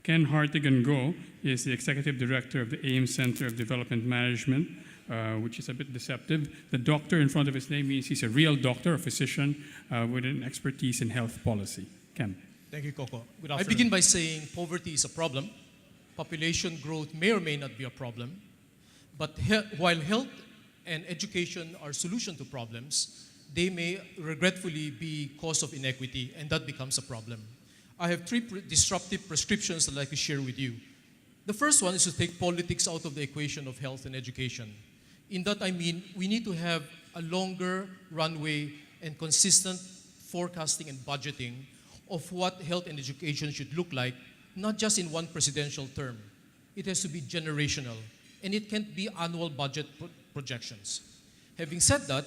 Ken Hartigan-Go is the Executive Director of the AIM Center of Development Management, which is a bit deceptive. The doctor in front of his name means he's a real doctor, a physician with an expertise in health policy. Ken. Thank you, Coco. Good I afternoon. begin by saying poverty is a problem. Population growth may or may not be a problem. But while health and education are solution to problems, they may regretfully be cause of inequity, and that becomes a problem. I have three disruptive prescriptions I'd like to share with you. The first one is to take politics out of the equation of health and education. In that I mean, we need to have a longer runway and consistent forecasting and budgeting of what health and education should look like, not just in one presidential term. It has to be generational, and it can't be annual budget projections. Having said that,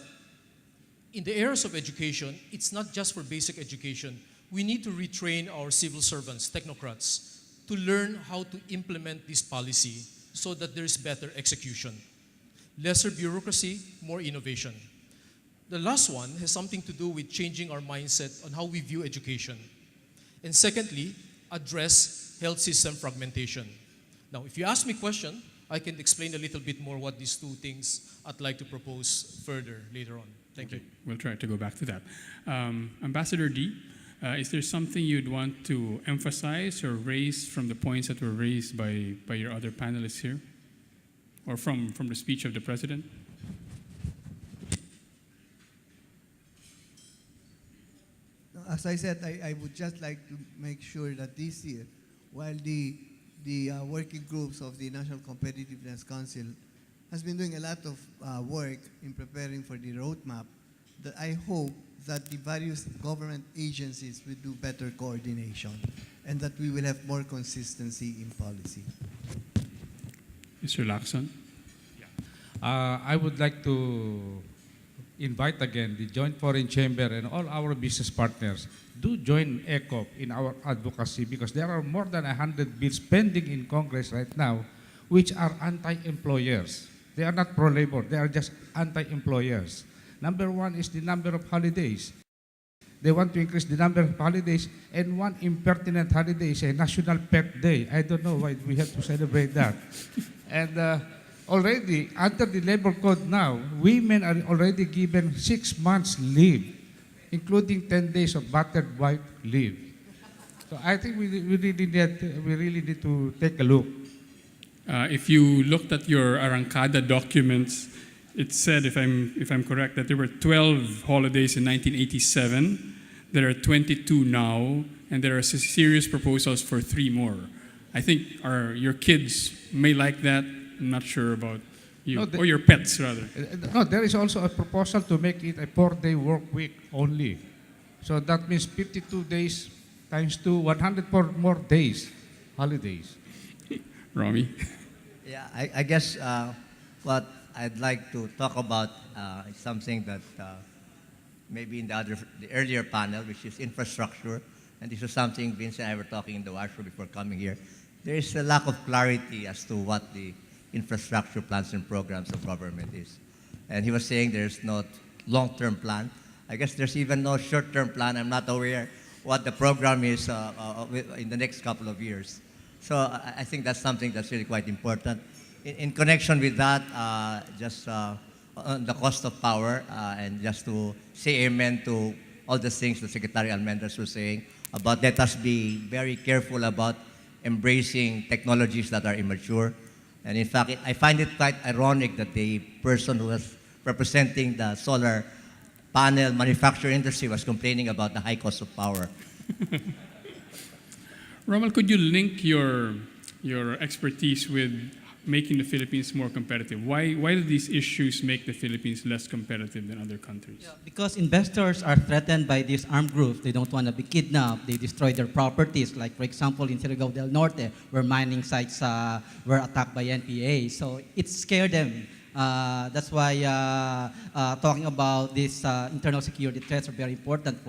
in the areas of education, it's not just for basic education. We need to retrain our civil servants, technocrats, to learn how to implement this policy so that there is better execution. Lesser bureaucracy, more innovation. The last one has something to do with changing our mindset on how we view education. And secondly, address health system fragmentation. Now, if you ask me a question, I can explain a little bit more what these two things I'd like to propose further later on. Thank you. We'll try to go back to that. Ambassador Dee, is there something you'd want to emphasize or raise from the points that were raised by your other panelists here? Or from the speech of the President? As I said, I would just like to make sure that this year, while the working groups of the National Competitiveness Council has been doing a lot of work in preparing for the roadmap, that I hope that the various government agencies will do better coordination and that we will have more consistency in policy. Mr. Lacson? I would like to invite again the Joint Foreign Chamber and all our business partners. Do join ECOP in our advocacy because there are more than 100 bills pending in Congress right now which are anti-employers. They are not pro-labor, they are just anti-employers. Number one is the number of holidays. They want to increase the number of holidays, and one impertinent holiday is a National Pet Day. I don't know why we have to celebrate that. And already, under the labor code now, women are already given 6 months leave, including 10 days of battered wife leave. So I think we really need to take a look. If you looked at your Arangkada documents, it said, if I'm correct, that there were 12 holidays in 1987. There are 22 now, and there are serious proposals for 3 more. I think your kids may like that. I'm not sure about you, or your pets, rather. No, there is also a proposal to make it a 4-day work week only. So that means 52 days times 2, 104 more days, holidays. Romy? Yeah, I guess what I'd like to talk about is something that maybe in the earlier panel, which is infrastructure, and this is something Vincent and I were talking in the washroom before coming here. There is a lack of clarity as to what the infrastructure plans and programs of government is. And he was saying there's no long-term plan. I guess there's even no short-term plan. I'm not aware what the program is in the next couple of years. So I think that's something that's really quite important. In connection with that, just on the cost of power, and just to say amen to all the things the Secretary Almendras was saying about let us be very careful about embracing technologies that are immature. And in fact, I find it quite ironic that the person who was representing the solar panel manufacturing industry was complaining about the high cost of power. Rommel, could you link your expertise with making the Philippines more competitive? Why do these issues make the Philippines less competitive than other countries? Yeah, because investors are threatened by these armed groups. They don't want to be kidnapped. They destroy their properties. Like, for example, in Surigao del Norte, where mining sites were attacked by NPA. So it scared them. That's why talking about these internal security threats are very important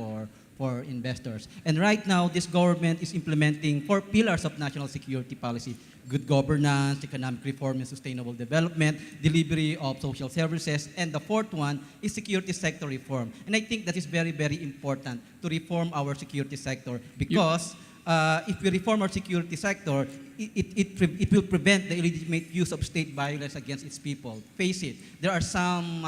for investors. And right now, this government is implementing 4 pillars of national security policy: good governance, economic reform and sustainable development, delivery of social services, and the 4th one is security sector reform. And I think that is very, very important to reform our security sector because if we reform our security sector, it will prevent the illegitimate use of state violence against its people. Face it, there are some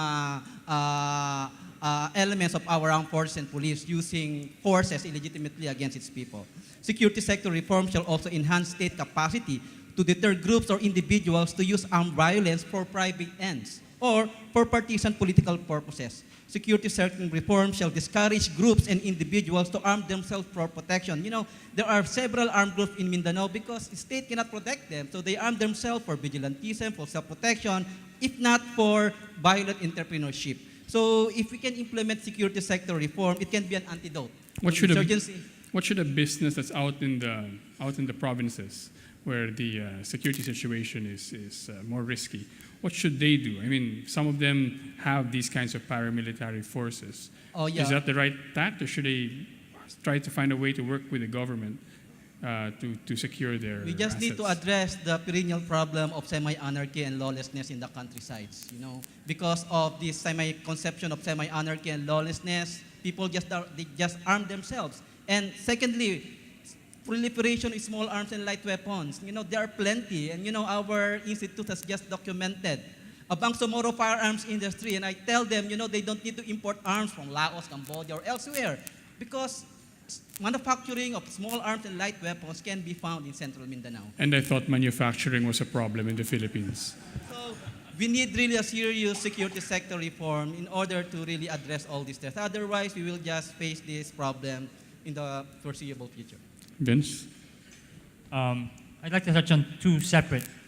elements of our armed forces and police using forces illegitimately against its people. Security sector reform shall also enhance state capacity to deter groups or individuals to use armed violence for private ends or for partisan political purposes. Security sector reform shall discourage groups and individuals to arm themselves for protection. You know, there are several armed groups in Mindanao because the state cannot protect them, so they arm themselves for vigilantism, for self-protection, if not for violent entrepreneurship. So if we can implement security sector reform, it can be an antidote. What to should insurgency. What should a business that's out in the provinces where the security situation is more risky, what should they do? I mean, some of them have these kinds of paramilitary forces. Oh, yeah. Is that the right tact, or should they try to find a way to work with the government to secure their We just need to assets? address the perennial problem of semi-anarchy and lawlessness in the countrysides. You know, because of this conception of semi-anarchy and lawlessness, people just arm themselves. And secondly, proliferation of small arms and light weapons. You know, there are plenty, and you know, our institute has just documented a Bangsamoro firearms industry, and I tell them, you know, they don't need to import arms from Laos, Cambodia, or elsewhere, because manufacturing of small arms and light weapons can be found in central Mindanao. And I thought manufacturing was a problem in the Philippines. So we need really a serious security sector reform in order to really address all these threats. Otherwise, we will just face this problem in the foreseeable future. Vince? I'd like to touch on two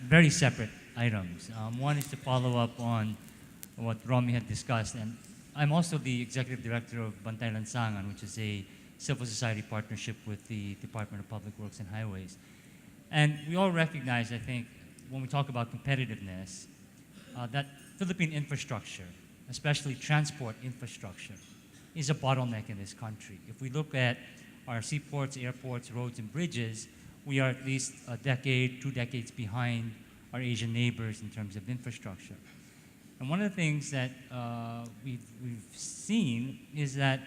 very separate items. One is to follow up on what Romeo had discussed, and I'm also the executive director of Bantay Lansangan, which is a civil society partnership with the Department of Public Works and Highways. And we all recognize, I think, when we talk about competitiveness, that Philippine infrastructure, especially transport infrastructure, is a bottleneck in this country. If we look at our seaports, airports, roads, and bridges, we are at least a decade, 2 decades behind our Asian neighbors in terms of infrastructure. And one of the things that we've seen is that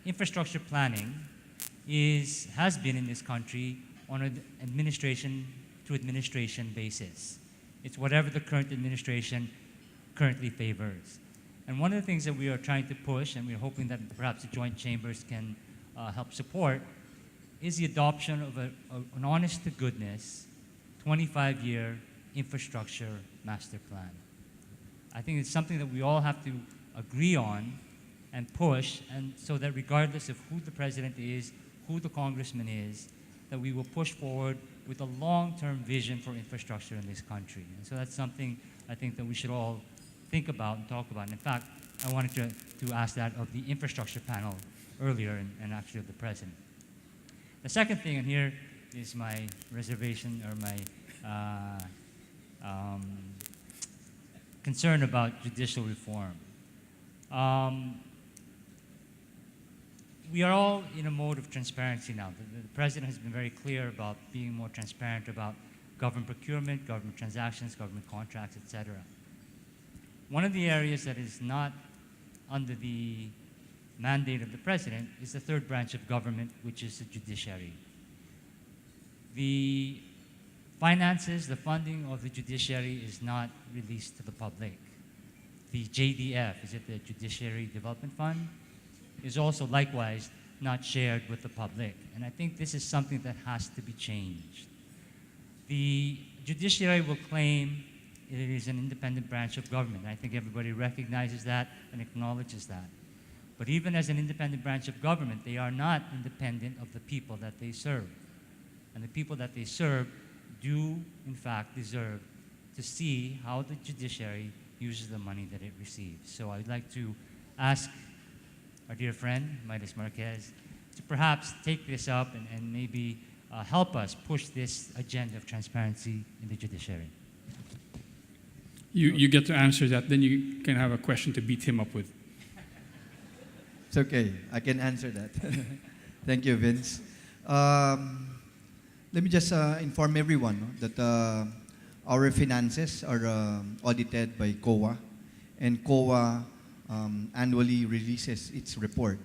infrastructure planning has been in this country on an administration-to-administration basis. It's whatever the current administration currently favors. And one of the things that we are trying to push, and we're hoping that perhaps the joint chambers can help support, is the adoption of an honest-to-goodness 25-year infrastructure master plan. I think it's something that we all have to agree on and push, and so that regardless of who the president is, who the congressman is, that we will push forward with a long-term vision for infrastructure in this country. And so that's something I think that we should all think about and talk about. And in fact, I wanted to ask that of the infrastructure panel earlier and actually of the president. The second thing, and here is my reservation or my concern about judicial reform. We are all in a mode of transparency now. The president has been very clear about being more transparent about government procurement, government transactions, government contracts, etc. One of the areas that is not under the mandate of the president is the third branch of government, which is the judiciary. The finances, the funding of the judiciary is not released to the public. The JDF, is it the Judiciary Development Fund, is also likewise not shared with the public. And I think this is something that has to be changed. The judiciary will claim it is an independent branch of government. I think everybody recognizes that and acknowledges that. But even as an independent branch of government, they are not independent of the people that they serve. And the people that they serve do, in fact, deserve to see how the judiciary uses the money that it receives. So I'd like to ask our dear friend, Midas Marquez, to perhaps take this up and maybe help us push this agenda of transparency in the judiciary. You get to answer that, then you can have a question to beat him up with. It's okay. I can answer that. Thank you, Vince. Let me just inform everyone that our finances are audited by COA, and COA annually releases its report.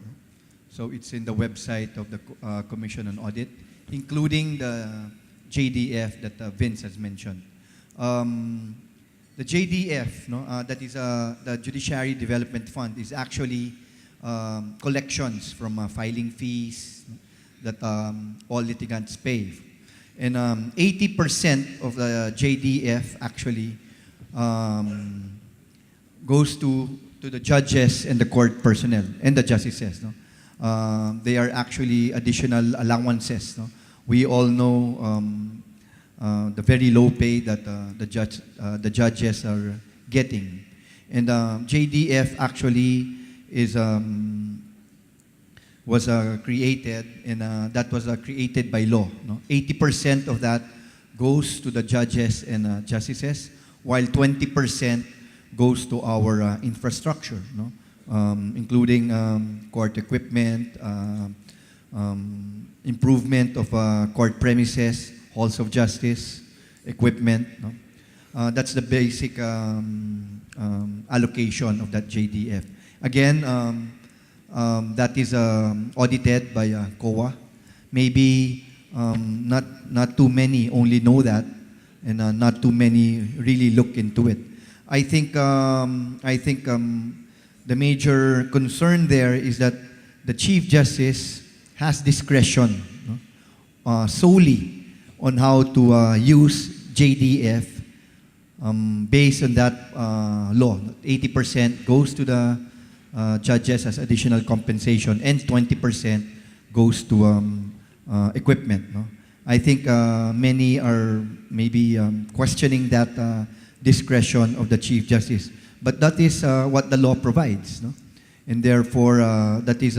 So it's in the website of the Commission on Audit, including the JDF that Vince has mentioned. The JDF, no, that is the Judiciary Development Fund, is actually collections from filing fees that all litigants pay. And 80% of the JDF actually goes to the judges and the court personnel and the justices. No? They are actually additional allowances. No? We all know the very low pay that the judges are getting. And JDF actually was created, and that was created by law. No? 80% of that goes to the judges and justices, while 20% goes to our infrastructure, no? Including court equipment, improvement of court premises, halls of justice, equipment. No? That's the basic allocation of that JDF. Again, that is audited by COA. Maybe not too many only know that, and not too many really look into it. I think the major concern there is that the Chief Justice has discretion, no? Solely on how to use JDF based on that law. 80% goes to the judges as additional compensation, and 20% goes to equipment. No? I think many are maybe questioning that discretion of the Chief Justice. But that is what the law provides. No? And therefore, that is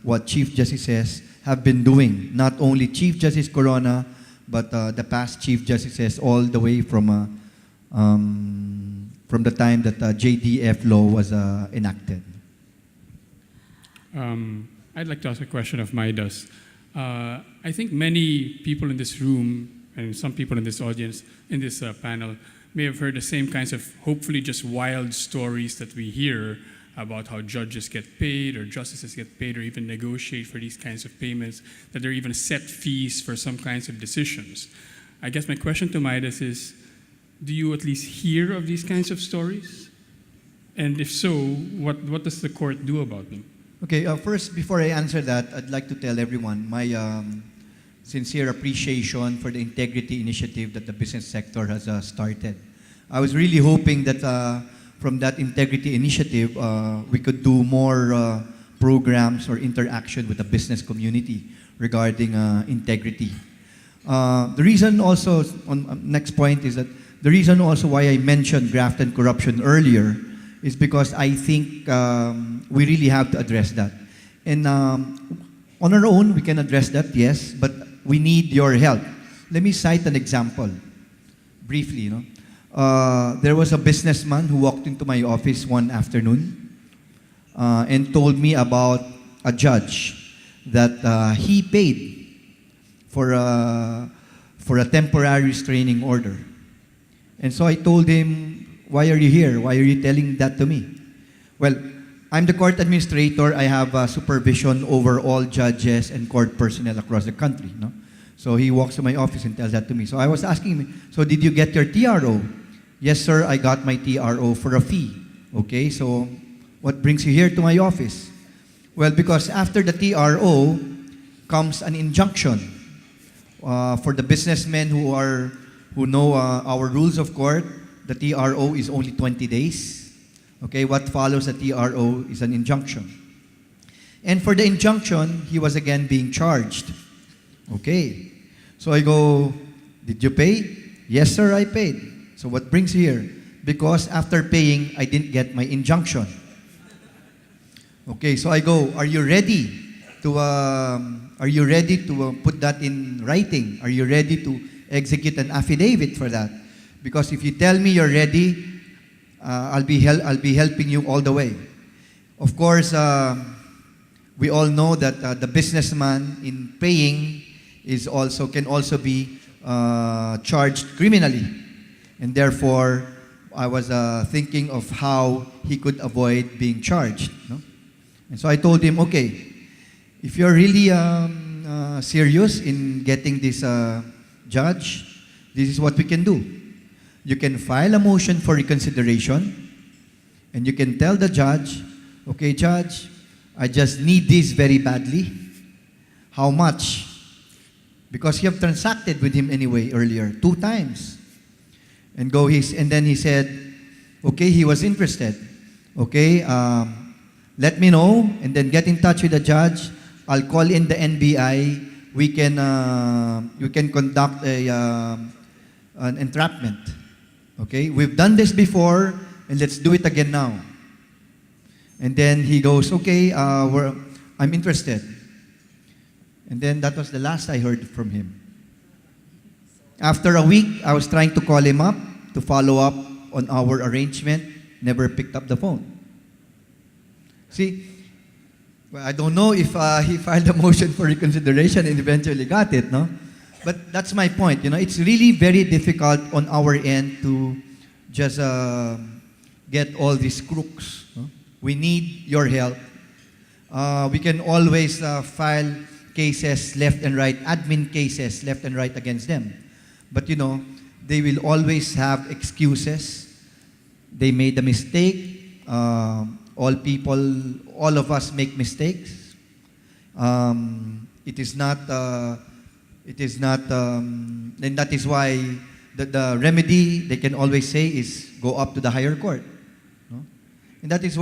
what Chief Justices have been doing. Not only Chief Justice Corona, but the past Chief Justices all the way from the time that JDF law was enacted. I'd like to ask a question of Midas. I think many people in this room and some people in this audience, in this panel, may have heard the same kinds of hopefully just wild stories that we hear about how judges get paid or justices get paid or even negotiate for these kinds of payments, that there are even set fees for some kinds of decisions. I guess my question to Midas is, do you at least hear of these kinds of stories? And if so, what does the court do about them? Okay, first, before I answer that, I'd like to tell everyone my sincere appreciation for the integrity initiative that the business sector has started. I was really hoping that from that integrity initiative, we could do more programs or interaction with the business community regarding integrity. The reason also, next point is that the reason also why I mentioned graft and corruption earlier is because I think we really have to address that. And on our own, we can address that, yes, but we need your help. Let me cite an example, briefly. There was a businessman who walked into my office one afternoon and told me about a judge that he paid for a temporary restraining order. And so I told him, why are you here? Why are you telling that to me? Well, I'm the court administrator. I have supervision over all judges and court personnel across the country. No? So he walks to my office and tells that to me. So I was asking him, so did you get your TRO? Yes, sir, I got my TRO for a fee. Okay, so what brings you here to my office? Well, because after the TRO comes an injunction for the businessmen who know our rules of court. The TRO is only 20 days. Okay, what follows a TRO is an injunction. And for the injunction, he was again being charged. Okay, so I go, did you pay? Yes, sir, I paid. So what brings you here? Because after paying, I didn't get my injunction. Okay, so I go, are you ready to put that in writing? Are you ready to execute an affidavit for that? Because if you tell me you're ready, I'll be helping you all the way. Of course, we all know that the businessman in paying can also be charged criminally, and therefore I was thinking of how he could avoid being charged. No? And so I told him, okay, if you're really serious in getting this judge, this is what we can do. You can file a motion for reconsideration, and you can tell the judge, okay, judge, I just need this very badly. How much? Because you have transacted with him anyway earlier, 2 times. And then he said, okay, he was interested. Okay, let me know, and then get in touch with the judge. I'll call in the NBI. We can conduct an entrapment. Okay, we've done this before, and let's do it again now. And then he goes, okay, I'm interested. And then that was the last I heard from him. After a week, I was trying to call him up to follow up on our arrangement. Never picked up the phone. See, well, I don't know if he filed a motion for reconsideration and eventually got it, no? But that's my point. It's really very difficult on our end to just get all these crooks. No? We need your help. We can always file cases left and right, admin cases left and right against them. But they will always have excuses. They made a mistake. All of us make mistakes. It is not, and that is why the remedy they can always say is go up to the higher court. No? And that is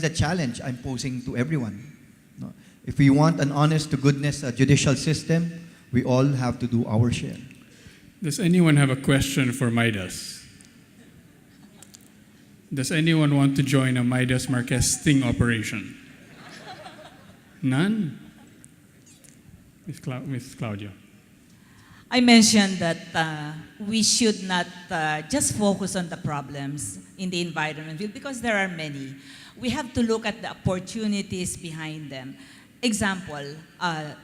the challenge I'm posing to everyone. No? If we want an honest to goodness judicial system, we all have to do our share. Does anyone have a question for Midas? Does anyone want to join a Midas Marquez sting operation? None? Ms. Claudio. I mentioned that we should not just focus on the problems in the environment field because there are many. We have to look at the opportunities behind them. Example,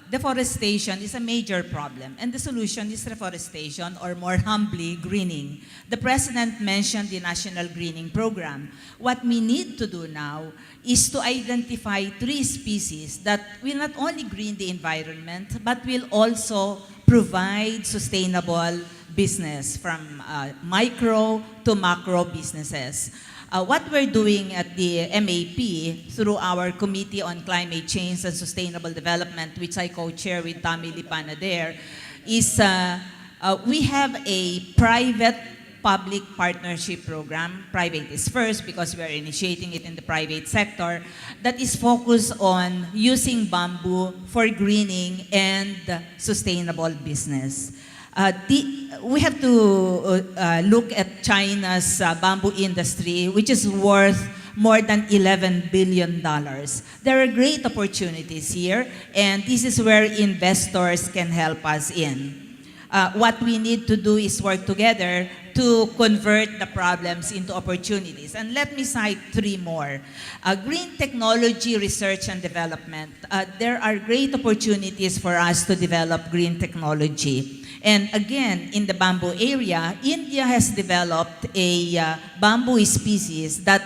deforestation is a major problem, and the solution is reforestation, or more humbly, greening. The President mentioned the National Greening Program. What we need to do now is to identify 3 species that will not only green the environment, but will also provide sustainable business from micro to macro businesses. What we're doing at the MAP through our Committee on Climate Change and Sustainable Development, which I co-chair with Tommy Lipana there, is we have a private-public partnership program. Private is first because we are initiating it in the private sector, that is focused on using bamboo for greening and sustainable business. We have to look at China's bamboo industry, which is worth more than $11 billion. There are great opportunities here, and this is where investors can help us in. What we need to do is work together to convert the problems into opportunities. And let me cite 3 more. Green technology research and development. There are great opportunities for us to develop green technology. And again, in the bamboo area, India has developed a bamboo species that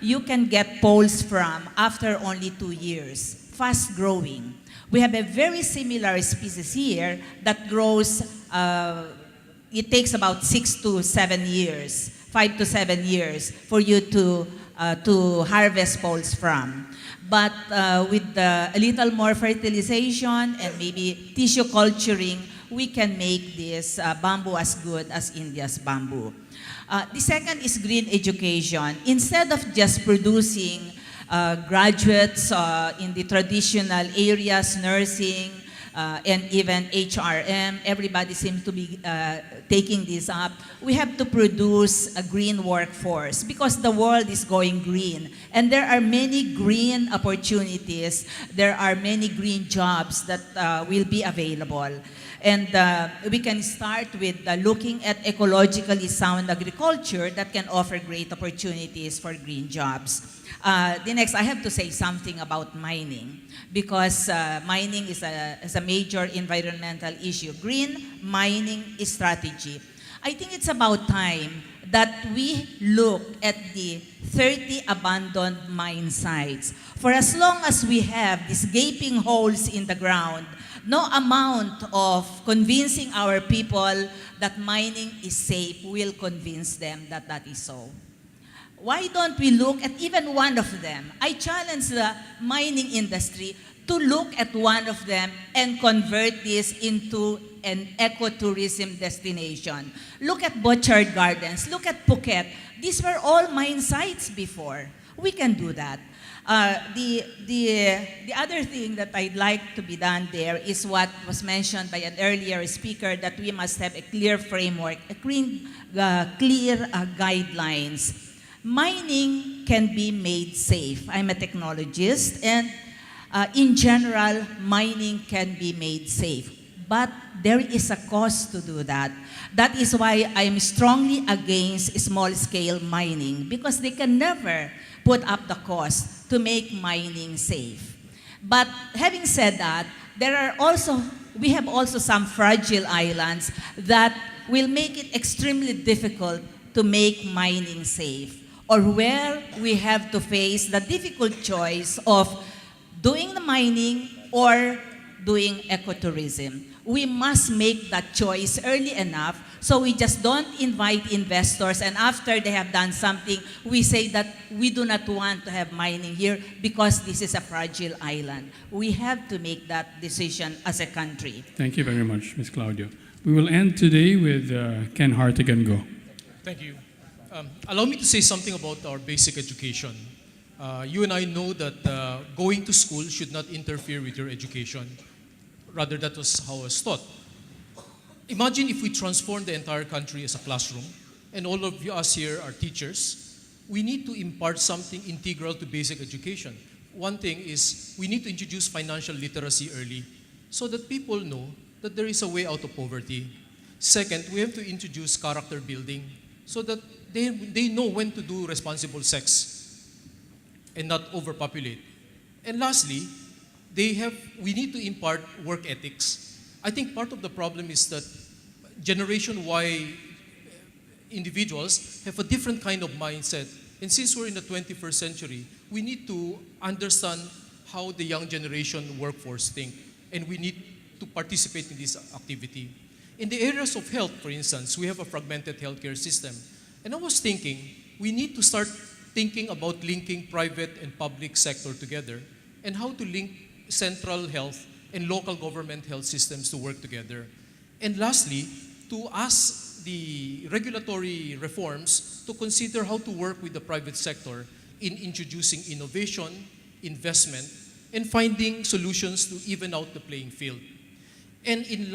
you can get poles from after only 2 years, fast growing. We have a very similar species here that grows, it takes about 6 to 7 years, 5 to 7 years for you to harvest poles from. But with a little more fertilization and maybe tissue culturing, we can make this bamboo as good as India's bamboo. The second is green education. Instead of just producing graduates in the traditional areas, nursing, and even HRM, everybody seems to be taking this up. We have to produce a green workforce because the world is going green. And there are many green opportunities. There are many green jobs that will be available. And we can start with looking at ecologically sound agriculture that can offer great opportunities for green jobs. The next, I have to say something about mining because mining is a major environmental issue. Green mining strategy. I think it's about time that we look at the 30 abandoned mine sites. For as long as we have these gaping holes in the ground, no amount of convincing our people that mining is safe will convince them that that is so. Why don't we look at even one of them? I challenge the mining industry to look at one of them and convert this into an ecotourism destination. Look at Butchart Gardens, look at Phuket. These were all mine sites before. We can do that. The other thing that I'd like to be done there is what was mentioned by an earlier speaker, that we must have a clear framework, clear guidelines. Mining can be made safe. I'm a technologist, and in general, mining can be made safe. But there is a cost to do that. That is why I'm strongly against small-scale mining, because they can never put up the cost to make mining safe. But having said that, we have also some fragile islands that will make it extremely difficult to make mining safe, or where we have to face the difficult choice of doing the mining or doing ecotourism. We must make that choice early enough, so we just don't invite investors, and after they have done something, we say that we do not want to have mining here because this is a fragile island. We have to make that decision as a country. Thank you very much, Ms. Claudio. We will end today with Ken Hartigan-Go. Thank you. Allow me to say something about our basic education. You and I know that going to school should not interfere with your education. Rather, that was how I was taught. Imagine if we transform the entire country as a classroom, and all of us here are teachers. We need to impart something integral to basic education. One thing is we need to introduce financial literacy early so that people know that there is a way out of poverty. Second, we have to introduce character building so that they know when to do responsible sex and not overpopulate. And lastly, we need to impart work ethics. I think part of the problem is that Generation Y individuals have a different kind of mindset. And since we're in the 21st century, we need to understand how the young generation workforce think, and we need to participate in this activity. In the areas of health, for instance, we have a fragmented healthcare system. And I was thinking, we need to start thinking about linking private and public sector together, and how to link central health and local government health systems to work together. And lastly, to ask the regulatory reforms to consider how to work with the private sector in introducing innovation, investment, and finding solutions to even out the playing field. And in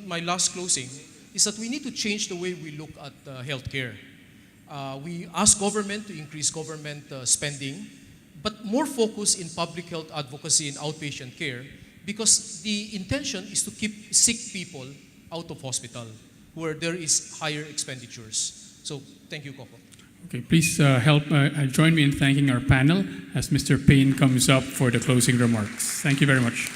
my last closing is that we need to change the way we look at healthcare. We ask government to increase government spending, but more focus in public health advocacy and outpatient care, because the intention is to keep sick people out of hospital where there is higher expenditures. So thank you, Coco. Okay, please join me in thanking our panel as Mr. Payne comes up for the closing remarks. Thank you very much.